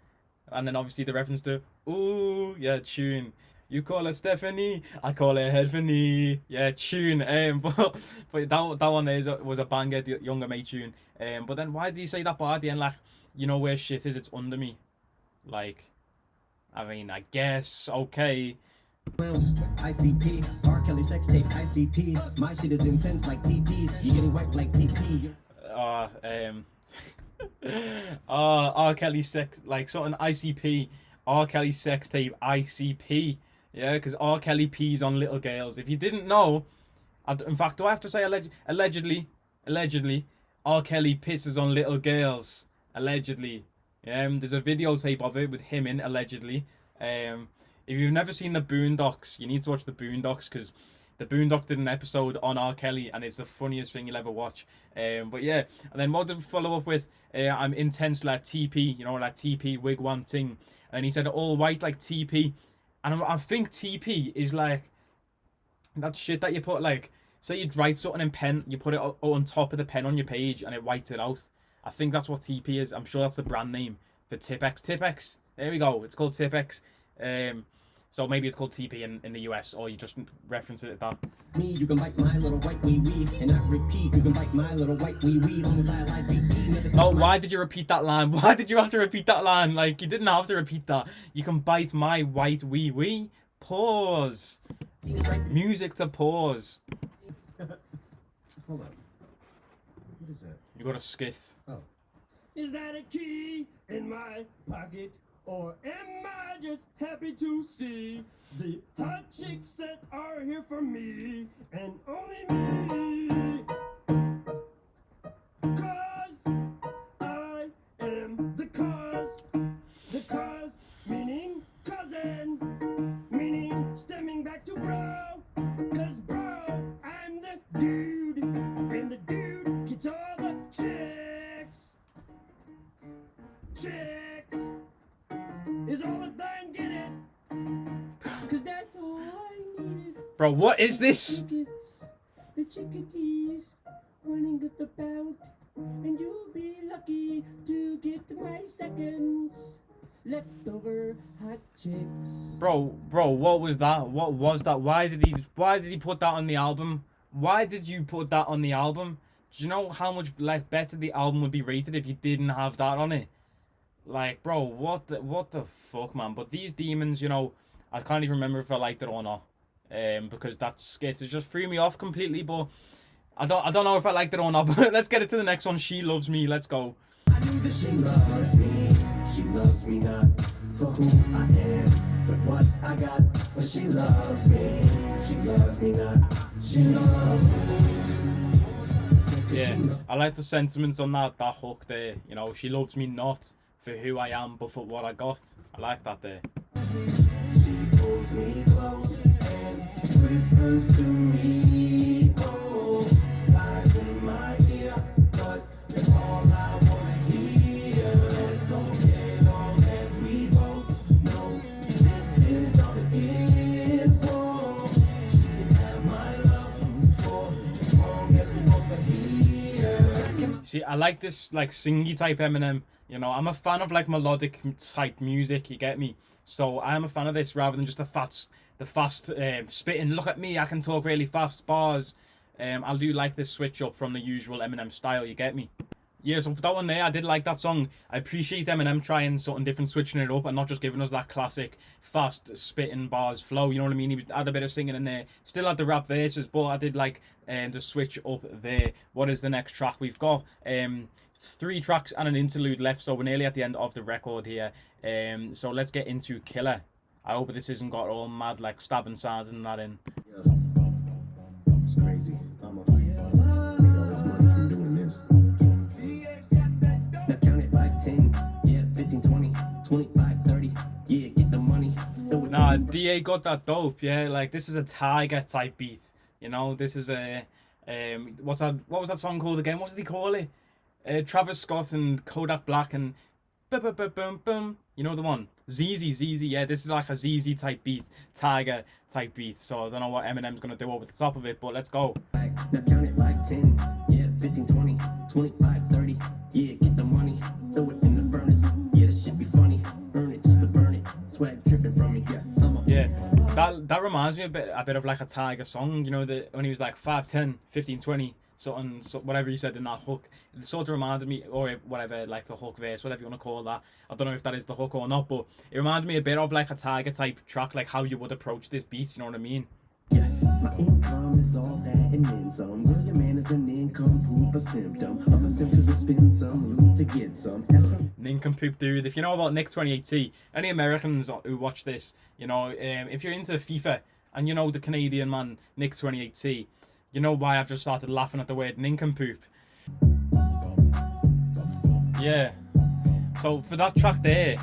And then obviously the reference to, ooh, yeah, tune. You call her Stephanie, I call her Headphony. Yeah, tune. But that one was a banger, the Young M.A. tune. But then why did he say that bar at the end? Like, you know where shit is, it's under me. Like, I mean, I guess, okay. ICP, R. Kelly sex tape, ICP. My shit is intense like TPs. You getting wet like TP. R. Kelly sex, like something ICP. R. Kelly sex tape ICP. Yeah, because R. Kelly pees on little girls. If you didn't know, in fact, do I have to say allegedly? Allegedly, R. Kelly pisses on little girls. Allegedly. There's a videotape of it with him in, allegedly. If you've never seen the Boondocks, you need to watch the Boondocks, because the Boondock did an episode on R. Kelly, and it's the funniest thing you'll ever watch. But yeah, and then what did we follow up with? I'm intense like TP, you know, like TP wigwam thing. And he said all white like TP. And I think TP is like that shit that you put, like, say you'd write something in pen, you put it on top of the pen on your page and it whites it out. I think that's what TP is. I'm sure that's the brand name for Tipex. Tipex. There we go. It's called Tipex. So maybe it's called TP in the US, or you just reference it at that. Me, you can bite my little white wee wee, and I repeat, you can bite my little white wee wee, long as I like wee wee. Oh, why did you repeat that line? Why did you have to repeat that line? Like, you didn't have to repeat that. You can bite my white wee wee. Pause. Music to pause. Hold on. What is that? You got a skit. Oh. Is that a key in my pocket? Or am I just happy to see the hot chicks that are here for me and only me? 'Cause I am the cause. The cause meaning cousin, meaning stemming back to bro. 'Cause bro, I'm the dude, and the dude gets all the chicks. Chicks is all a thing, get it? 'Cause that's all I need. Bro, what is this? Gifts, the chickadees running with the bout, and you'll be lucky to get my seconds. Leftover hot chicks. Bro, what was that? What was that? Why did he put that on the album? Why did you put that on the album? Do you know how much like better the album would be rated if you didn't have that on it? Like, bro, what the fuck, man? But these demons, you know, I can't even remember if I liked it or not. Because that skit, it just threw me off completely. But I don't know if I liked it or not. But let's get it to the next one. She Loves Me. Let's go. I knew that she loves me. She loves me not for who I am, but what I got. But she loves me. She loves me not. She loves me. Yeah, I like the sentiments on that hook there. You know, she loves me not for who I am, but for what I got. I like that there. She pulls me close and whispers to me, oh, lies in my ear, but that's all I wanna hear. It's okay long as we both know this is all it is. Oh, she can have my love for as long as we both are here. See, I like this like singy type Eminem. You know, I'm a fan of like melodic type music. You get me? So I am a fan of this rather than just the fast spitting. Look at me, I can talk really fast bars. I do like this switch up from the usual Eminem style. You get me? Yeah. So for that one there, I did like that song. I appreciate Eminem trying something different, switching it up, and not just giving us that classic fast spitting bars flow. You know what I mean? He had a bit of singing in there. Still had the rap verses, but I did like the switch up there. What is the next track? We've got 3 tracks and an interlude left, so we're nearly at the end of the record here. So let's get into Killer. I hope this isn't got all mad like stabbing sounds and that in. It's crazy. I'm a made all this money from doing this. Now count it 5, 10, yeah, 15, 20, 25, 30, yeah, get the money. Nah, DA got that dope, yeah. Like, this is a Tiger type beat. You know, this is a what was that song called again? What did he call it? Travis Scott and Kodak Black and boom boom boom boom. You know the one? ZZ, yeah. This is like a ZZ type beat, Tiger type beat. So I don't know what Eminem's gonna do over the top of it, but let's go. Now count it 5, 10, yeah, 15, 20, 25, 30, yeah, get the money. Throw it in the furnace, yeah, this shit be funny. Earn it just to burn it. Swag dripping from me, yeah. Yeah, that reminds me a bit of like a Tiger song. You know, that when he was like 5, 10, 15, 20. Something, whatever he said in that hook, it sort of reminded me, or whatever, like the hook verse, whatever you want to call that. I don't know if that is the hook or not, but it reminded me a bit of like a Tiger type track, like how you would approach this beat. You know what I mean? Yeah. My income is all that and then some. Girl, your man is an income a symptom of a symptom to spend some loot to get some. Nincompoop dude. If you know about Nick 28T, any Americans who watch this, you know, if you're into FIFA and you know the Canadian man Nick 28T, you know why I've just started laughing at the word nincompoop. Yeah. So for that track there,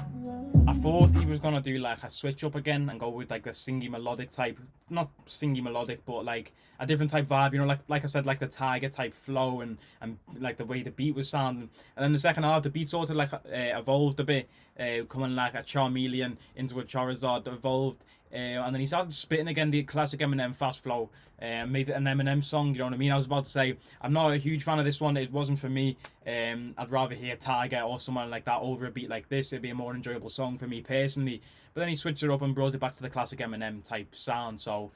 I thought he was gonna do like a switch up again and go with like the singy melodic type, not singy melodic, but like a different type vibe, you know, like I said, like the Tiger type flow and like the way the beat was sounding. And then the second half, the beat sort of like evolved a bit, coming like a Charmeleon into a Charizard, evolved. And then he started spitting again the classic Eminem fast flow, made it an Eminem song, you know what I mean? I was about to say, I'm not a huge fan of this one, it wasn't for me. I'd rather hear Tiger or someone like that over a beat like this, it'd be a more enjoyable song for me personally. But then he switched it up and brought it back to the classic Eminem type sound, so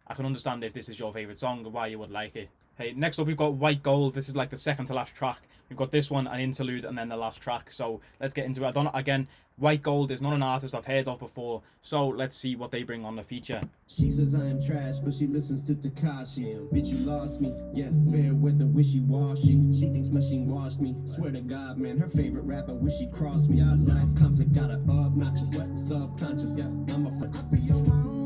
I can understand if this is your favourite song and why you would like it. Hey, next up we've got White Gold. This is like the second to last track. We've got this one, an interlude, and then the last track. So let's get into it. Again, White Gold is not an artist I've heard of before, so let's see what they bring on the feature. She says I am trash, but she listens to Takashi. Bitch, you lost me. Yeah, fair weather, wishy-washy. She thinks machine washed me. Swear to God, man, her favorite rapper wish she crossed me. Our life conflict got her obnoxious, subconscious. Yeah, I'm a fuck. I be on my own.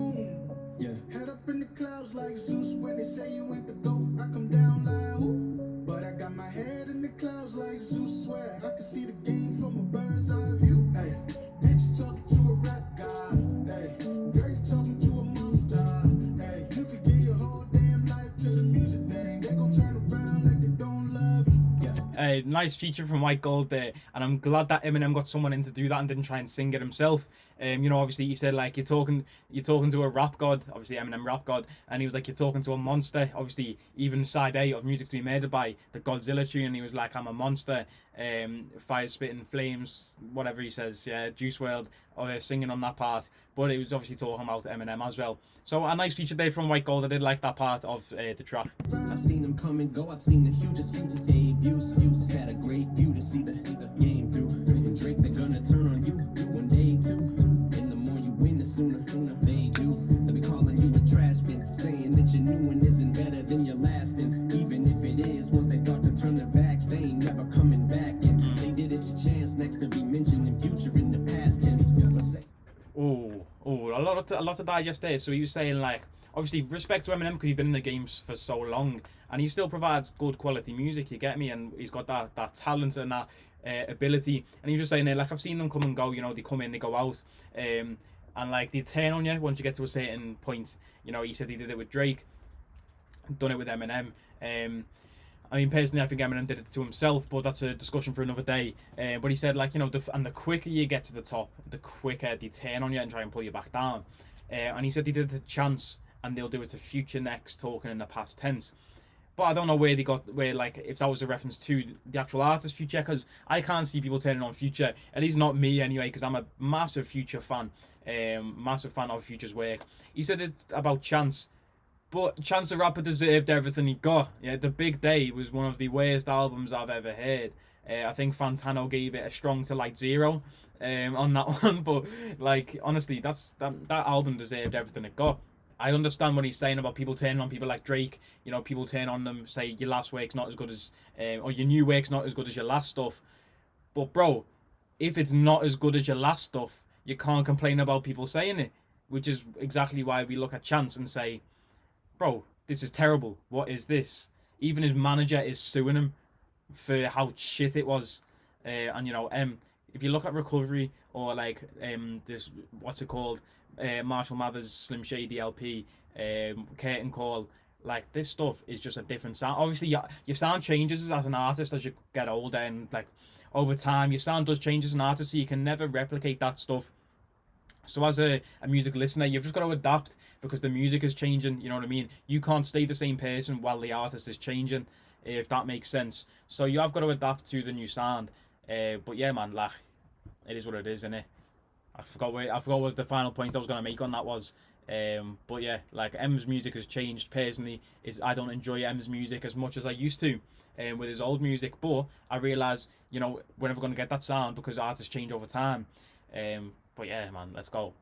Yeah. Head up in the clouds like Zeus. When they say you ain't the GOAT, I come down like who? But I got my head in the clouds like Zeus. Swear I can see the game from a bird's eye view. Hey, bitch, you talking to a rap guy. Hey, girl, you talking to a monster. Hey, you could give your whole damn life to the music thing. They gon' turn around like they don't love you. Yeah. Nice feature from White Gold there, and I'm glad that Eminem got someone in to do that and didn't try and sing it himself. You know, obviously he said like you're talking to a rap god, obviously Eminem rap god, and he was like you're talking to a monster. Obviously even side A of Music to Be Murdered by, the Godzilla tune, he was like I'm a monster, fire spitting flames, whatever he says, yeah, Juice WRLD singing on that part, but it was obviously talking about Eminem as well. So a nice feature there from White Gold. I did like that part of the track. I've seen them come and go. I've seen the hugest views. Had a great view to see the game through. And Drake, they're gonna turn on you one day too. And the more you win, the sooner they do. They'll be calling you a trash bin, saying that your new one isn't better than your last. And even if it is, once they start to turn their backs, they ain't never coming back. And they did it to chance next to be mentioned in future in the past tense. A lot to digest there. So he was saying like, obviously respect to Eminem because he's been in the games for so long and he still provides good quality music, you get me, and he's got that talent and that ability. And he was just saying there, like I've seen them come and go, you know, they come in, they go out, and like they turn on you once you get to a certain point. You know, he said he did it with Drake, done it with Eminem. I mean, personally, I think Eminem did it to himself, but that's a discussion for another day. But he said, like, you know, the quicker you get to the top, the quicker they turn on you and try and pull you back down. And he said he did it to Chance, and they'll do it to Future next, talking in the past tense. But I don't know where they got, like, if that was a reference to the actual artist Future, because I can't see people turning on Future, at least not me anyway, because I'm a massive Future fan, massive fan of Future's work. He said it about Chance. But Chance the Rapper deserved everything he got. Yeah, The Big Day was one of the worst albums I've ever heard. I think Fantano gave it a strong to like 0 on that one. But like honestly, that album deserved everything it got. I understand what he's saying about people turning on people like Drake. You know, people turn on them, say your last work's not as good as, or your new work's not as good as your last stuff. But bro, if it's not as good as your last stuff, you can't complain about people saying it. Which is exactly why we look at Chance and say, bro, this is terrible. What is this? Even his manager is suing him for how shit it was. And you know, if you look at Recovery or like this, what's it called? Marshall Mathers, Slim Shady LP, Curtain Call, like this stuff is just a different sound. Obviously, your sound changes as an artist as you get older, and like over time, your sound does change as an artist, so you can never replicate that stuff. So as a music listener, you've just got to adapt because the music is changing, you know what I mean? You can't stay the same person while the artist is changing, if that makes sense. So you have got to adapt to the new sound. But yeah, man, like, it is what it is, innit? I forgot what the final point I was going to make on that was. But yeah, like, M's music has changed personally. I don't enjoy M's music as much as I used to with his old music. But I realise, you know, we're never going to get that sound because artists change over time. But yeah, man, let's go.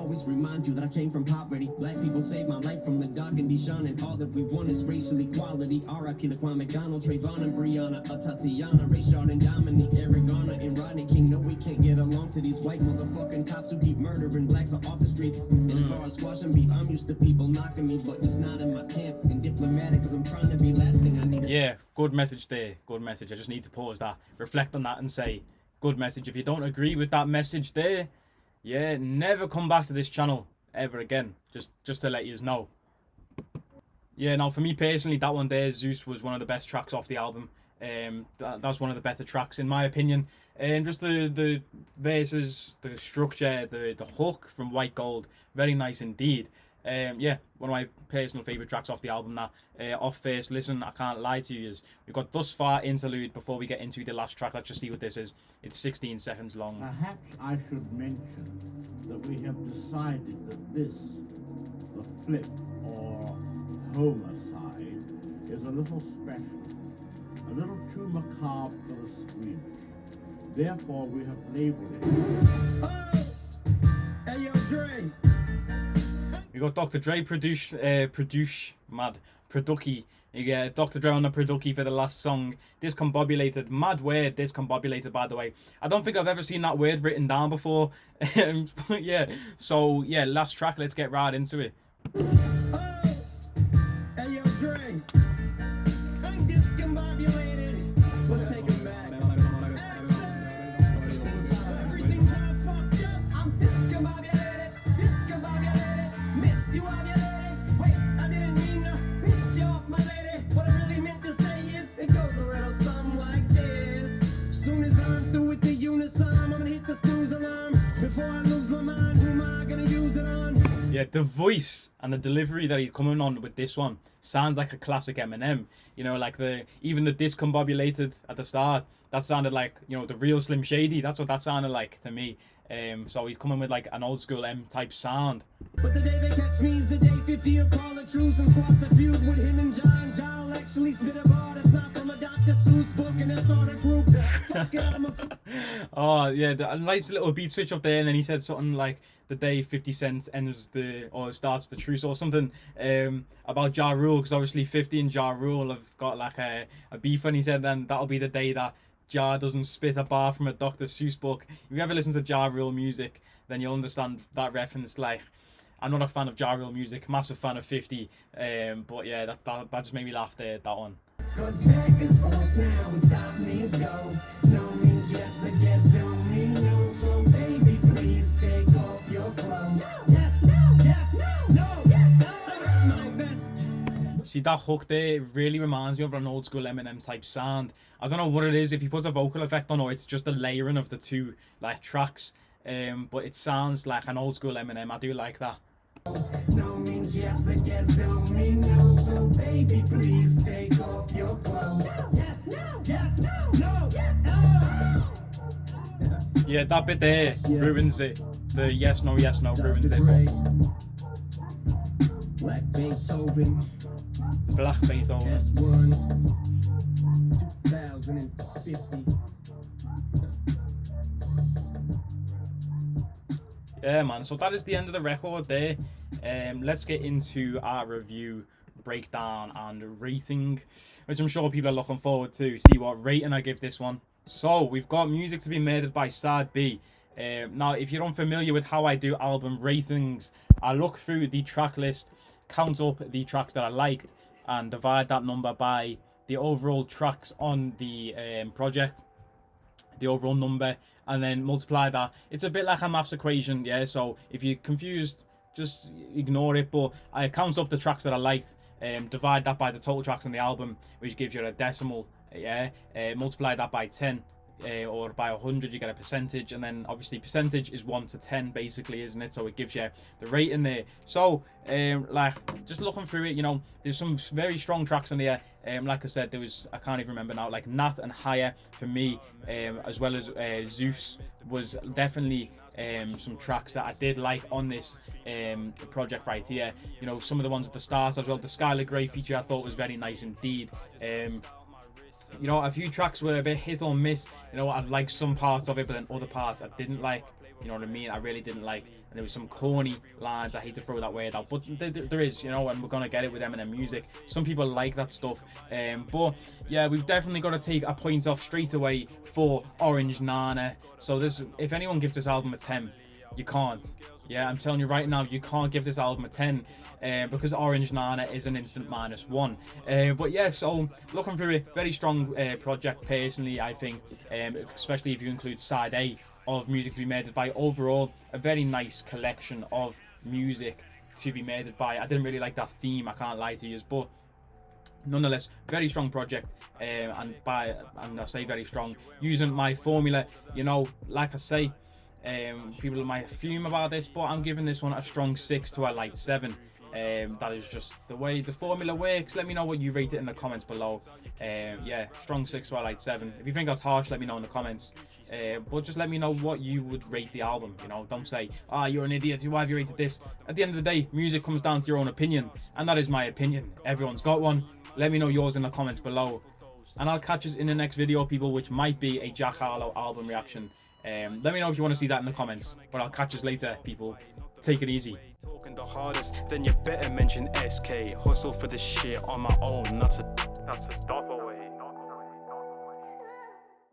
always remind you that I came from poverty. Black people saved my life from the dark and Deshaun, and all that we want is racial equality. R.I.P. Laquan McDonald, Trayvon and Breonna, Tatiana, Rayshard and Dominique, Eric Garner and Rodney King. No, we can't get along to these white motherfucking cops who keep murdering blacks off the streets. And as far as squashing beef, I'm used to people knocking me, but just not in my camp. And diplomatic, cause I'm trying to be lasting. I need Yeah, good message there. Good message. I just need to pause that, reflect on that, and say, good message. If you don't agree with that message there, yeah, never come back to this channel ever again. Just to let you know. Yeah, now for me personally, that one there, Zeus, was one of the best tracks off the album. That's one of the better tracks in my opinion. And just the verses, the structure, the hook from White Gold, very nice indeed. Yeah, one of my personal favourite tracks off the album. That off first listen, I can't lie to you, we've got Thus Far Interlude before we get into the last track. Let's just see what this is. It's 16 seconds long. Perhaps I should mention that we have decided that this, the flip or homicide, is a little special, a little too macabre for the squeamish. Therefore, we have labeled it. Oh! Hey, yo, Dre! We got Dr. Dre produce Producky. You get Dr. Dre on the Producky for the last song. Discombobulated. Mad word, discombobulated, by the way. I don't think I've ever seen that word written down before. Yeah, so yeah, last track, let's get right into it. Oh! Hey, yo, Dre! I'm discombobulated. Let's take it back. Everything's all fucked up. I'm discombobulated. Discombobulated. Miss you ovulated. Wait, I didn't mean to piss you off, my lady. What I really meant to say is, it goes a little something like this. Soon as I'm through with the unison, I'm gonna hit the snooze alarm. Before I lose my mind, who am I gonna use it on? Yeah, the voice and the delivery that he's coming on with this one sounds like a classic Eminem. You know, like even the discombobulated at the start, that sounded like, you know, the real Slim Shady. That's what that sounded like to me. So he's coming with like an old school M type sound. But the day they catch me is the day 50 will call a truce and cross the feud with him and John. John actually spit a bar that's not from a Dr. Seuss book, and then start a group. Fuck it, I'm a... Oh yeah, a nice little beat switch up there, and then he said something like the day 50 Cent ends or starts the truce or something about Ja Rule, because obviously 50 and Ja Rule have got like a beef, and he said then that'll be the day that Ja doesn't spit a bar from a Dr. Seuss book. If you ever listen to Ja Rule music, then you'll understand that reference. Like, I'm not a fan of Ja Rule music, massive fan of 50, but yeah, that just made me laugh there, that one. Cause back is forth now and stop means go. No means yes, but yes don't mean no. So baby, please take off your clothes. Yes, no, yes, no, no, yes, no. I got my best. See, that hook there, it really reminds me of an old school Eminem type sound. I don't know what it is, if you put a vocal effect on, or it's just a layering of the two like tracks, but it sounds like an old school Eminem. I do like that. No means yes, but yes don't mean no. So baby, please take off your clothes. Yes, no, yes, no, no, yes, no. Yeah, that bit there ruins it. The yes, no ruins it. Black Beethoven. Black Beethoven. S1 2050. Yeah, man. So that is the end of the record there. Let's get into our review, breakdown, and rating, which I'm sure people are looking forward to. See what rating I give this one. So we've got music to be made by Side B. Now, if you're unfamiliar with how I do album ratings, I look through the track list, count up the tracks that I liked, and divide that number by the overall tracks on the project, the overall number, and then multiply that. It's a bit like a maths equation, yeah, so if you're confused, just ignore it. But I count up the tracks that I liked, divide that by the total tracks on the album, which gives you a decimal, yeah, multiply that by 10 or by 100, you get a percentage, and then obviously percentage is 1 to 10 basically, isn't it? So it gives you the rating there. So like, just looking through it, you know, there's some very strong tracks on there. Like I said, there was, I can't even remember now, like Gnat and Higher for me, as well as Zeus was definitely some tracks that I did like on this project right here. You know, some of the ones at the start as well. The Skylar Grey feature I thought was very nice indeed. You know, a few tracks were a bit hit or miss. You know, I liked some parts of it, but then other parts I didn't like. You know what I mean? I really didn't like, and there was some corny lines. I hate to throw that word out, but there is, you know, and we're gonna get it with Eminem music. Some people like that stuff, but yeah, we've definitely got to take a point off straight away for Orange Nana. So this, if anyone gives this album a 10, you can't. Yeah, I'm telling you right now, you can't give this album a 10 because Orange Nana is an instant -1. But yeah, so looking through it, very strong project personally, I think, especially if you include side A of music to be made by. Overall, a very nice collection of music to be made by. I didn't really like that theme, I can't lie to you, but nonetheless, very strong project, and I say very strong, using my formula, you know, like I say, people might fume about this, but I'm giving this one a strong 6 to a light 7. That is just the way the formula works. Let me know what you rate it in the comments below. Yeah, strong 6 to a light 7. If you think that's harsh, let me know in the comments. But just let me know what you would rate the album. You know, don't say, you're an idiot, why have you rated this? At the end of the day, music comes down to your own opinion, and that is my opinion. Everyone's got one. Let me know yours in the comments below, and I'll catch us in the next video, people, which might be a Jack Harlow album reaction. Let me know if you want to see that in the comments, but I'll catch us later, people. Take it easy. Talking the hardest, then you better mention SK. Hustle for this shit on my own, not to stop